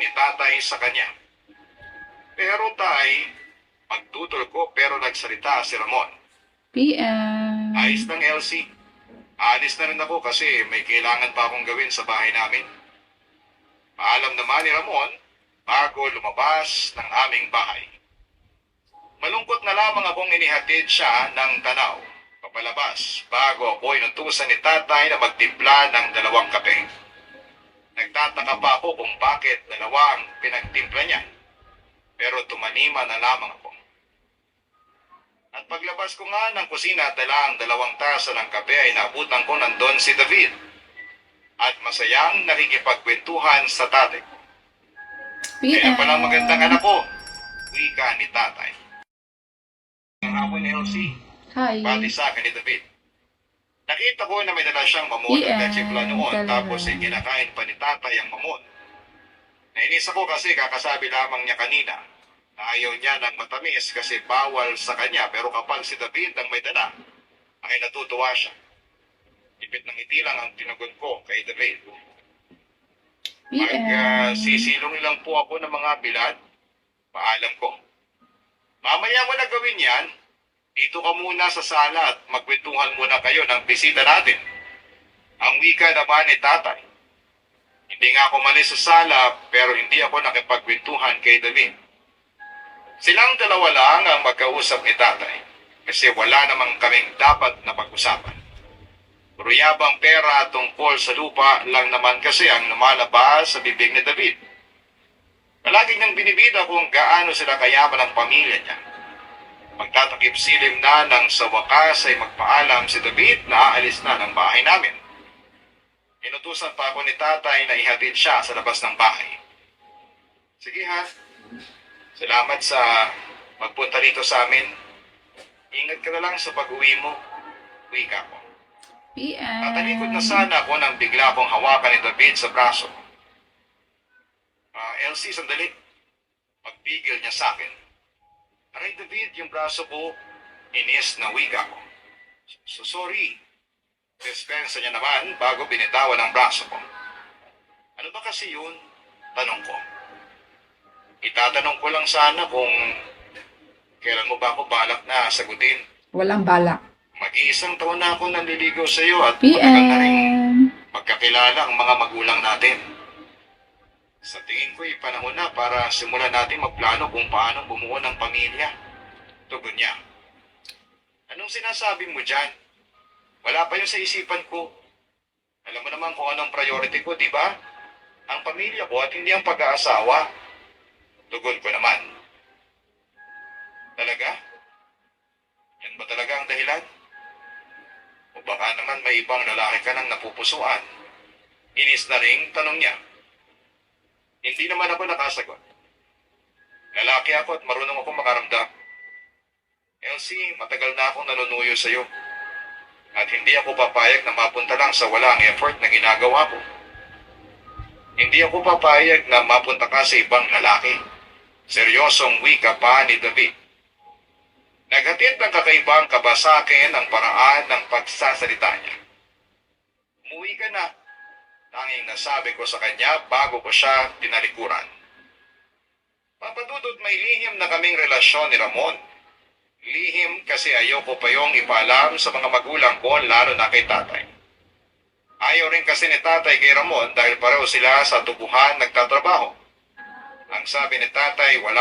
ni tatay sa kanya. Pero tay, magtutol ko pero nagsalita si Ramon. PM. Ayos ng Elsie. Alis na rin ako kasi may kailangan pa akong gawin sa bahay namin. Paalam naman ni Ramon bago lumabas ng aming bahay. Malungkot na lamang akong inihatid siya ng tanaw papalabas bago ako inutusan ni tatay na magtimpla ng 2 kape. Nagtataka pa ako kung bakit 2 ang pinagtimpla niya. Pero tumanima na lamang ako. At paglabas ko nga ng kusina at dala ang 2 tasa ng kape ay naabutan ko nandun si David. At masayang nakikipagkwentuhan sa tatay. Kaya pala magandang anak ko, wika ni tatay. Ang hapon ni Elsie, Hi. pati sa akin ni David. Nakita ko na may dala siyang mamon at kachipla noon tapos ay kinakain pa ni tatay ang mamon. Nainis ako kasi kakasabi lamang niya kanina na ayaw niya ng matamis kasi bawal sa kanya pero kapag si David ang may dala, ay natutuwa siya. Ipit ng ngiti lang ang tinagon ko kay David. Magsisilong lang po ako ng mga bilad. Paalam ko. Mamaya mo na gawin yan. Dito ka muna sa sala at magkwentuhan muna kayo ng bisita natin. Ang wika naman ni tatay. Hindi nga ako malis sa sala pero hindi ako nakipagkwentuhan kay David. Silang dalawa lang ang magkausap ni tatay kasi wala namang kaming dapat na pag-usapan. Ruyabang pera tungkol sa lupa lang naman kasi ang lumalabas sa bibig ni David. Palagi niyang binibida kung gaano sila kayaman ang pamilya niya. Magtatakip silim na nang sa wakas ay magpaalam si David na aalis na ng bahay namin. Inutusan pa ako ni tatay na ihatid siya sa labas ng bahay. Sige ha. Salamat sa magpunta rito sa amin. Ingat ka na lang sa pag-uwi mo. Uwi ka ko. PM. Tatalikod na sana ako nang bigla akong hawakan ni David sa braso. Elsie, sandali. Magpigil niya sa akin. Aray David, yung braso ko, inis na wika ko. So sorry. Dispensa niya naman bago binitawan ang braso ko. Ano ba kasi yun? Tanong ko. Itatanong ko lang sana kung kailan mo ba ako balak na sagutin. Walang balak. Mag-iisang taon na ako nanliligaw sa iyo at matagal na rin PM. magkakilala ang mga magulang natin. Sa tingin ko panahon na para simulan natin magplano kung paano bumuo ng pamilya. Tugon niya. Anong sinasabi mo dyan? Wala pa yun sa isipan ko. Alam mo naman kung anong priority ko, di ba? Ang pamilya ko at hindi ang pag-aasawa. Tugon ko naman. Talaga? Yan ba talaga ang dahilan? O baka naman may ibang lalaki ka nang napupusuan? Inis na ring tanong niya. Hindi naman ako nakasagot. Lalaki ako at marunong ako makaramdam. Elsie, matagal na akong nanunuyo sa iyo. At hindi ako papayag na mapunta lang sa walang effort na ginagawa ko. Hindi ako papayag na mapunta ka sa ibang lalaki. Seryosong wika pa ni David. Naghatid ng kakaibang kaba sa akin ang paraan ng pagsasalita niya. Umuwi ka na. Tanging nasabi ko sa kanya bago ko siya tinalikuran. Papadudod may lihim na kaming relasyon ni Ramon. Lihim kasi ayoko pa yung ipaalam sa mga magulang ko lalo na kay tatay. Ayaw rin kasi ni tatay kay Ramon dahil pareho sila sa tubuhan nagtatrabaho. Ang sabi ni tatay wala